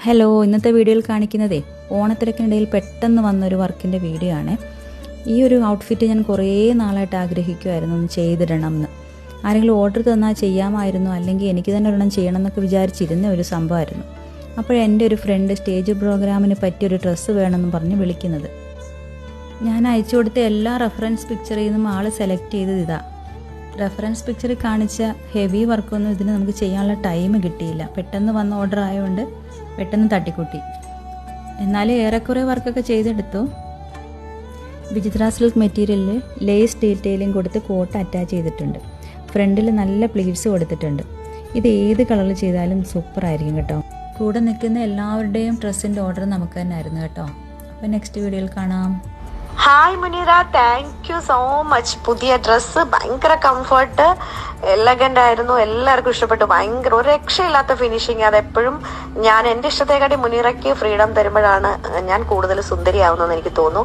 Hello, ഇന്നത്തെ വീഡിയോയിൽ കാണിക്കുന്നതേ ഓണത്തിരക്കിനിടയിൽ പെട്ടെന്ന് വന്നൊരു വർക്കിൻ്റെ വീഡിയോ ആണ്. ഈ ഒരു ഔട്ട്ഫിറ്റ് ഞാൻ കുറേ നാളായിട്ട് ആഗ്രഹിക്കുമായിരുന്നു ഒന്ന് ചെയ്തിടണം എന്ന്. ആരെങ്കിലും ഓർഡർ തന്നാൽ ചെയ്യാമായിരുന്നു, അല്ലെങ്കിൽ എനിക്ക് തന്നെ ഒരെണ്ണം ചെയ്യണം എന്നൊക്കെ വിചാരിച്ചിരുന്ന ഒരു സംഭവമായിരുന്നു. അപ്പോഴെൻ്റെ ഒരു ഫ്രണ്ട് സ്റ്റേജ് പ്രോഗ്രാമിന് പറ്റിയൊരു ഡ്രസ്സ് വേണമെന്ന് പറഞ്ഞ് വിളിക്കുന്നത്. ഞാൻ അയച്ചു കൊടുത്ത എല്ലാ റെഫറൻസ് പിക്ചറിൽ നിന്നും ആൾ സെലക്ട് ചെയ്തത് ഇതാ. റെഫറൻസ് പിക്ചറിൽ കാണിച്ച ഹെവി വർക്കൊന്നും ഇതിന് നമുക്ക് ചെയ്യാനുള്ള ടൈം കിട്ടിയില്ല. പെട്ടെന്ന് വന്ന ഓർഡർ ആയതുകൊണ്ട് പെട്ടെന്ന് തട്ടിക്കൂട്ടി. എന്നാലും ഏറെക്കുറെ വർക്കൊക്കെ ചെയ്തെടുത്തു. വിചിത്ര സിൽക്ക് മെറ്റീരിയലിൽ ലേസ് ഡീറ്റെയിലിംഗ് കൊടുത്ത് കോട്ട് അറ്റാച്ച് ചെയ്തിട്ടുണ്ട്. ഫ്രണ്ടിൽ നല്ല പ്ലീറ്റ്സ് കൊടുത്തിട്ടുണ്ട്. ഇത് ഏത് കളറിൽ ചെയ്താലും സൂപ്പർ ആയിരിക്കും കേട്ടോ. കൂടെ നിൽക്കുന്ന എല്ലാവരുടെയും ഡ്രസ്സിൻ്റെ ഓർഡർ നമുക്ക് തന്നെ ആയിരുന്നു കേട്ടോ. അപ്പോൾ നെക്സ്റ്റ് വീഡിയോയിൽ കാണാം. Hi Muneera, thank you so much. പുതിയ ഡ്രസ്സ് ഭയങ്കര കംഫർട്ട്, എലഗന്റ് ആയിരുന്നു, എല്ലാവർക്കും ഇഷ്ടപ്പെട്ടു. ഭയങ്കര ഒരു രക്ഷയില്ലാത്ത ഫിനിഷിങ്. അതെപ്പോഴും ഞാൻ എൻ്റെ ഇഷ്ടത്തെക്കാട്ടി മുനീറയ്ക്ക് ഫ്രീഡം തരുമ്പോഴാണ് ഞാൻ കൂടുതൽ സുന്ദരിയാവുന്നതെന്ന് എനിക്ക് തോന്നുന്നു.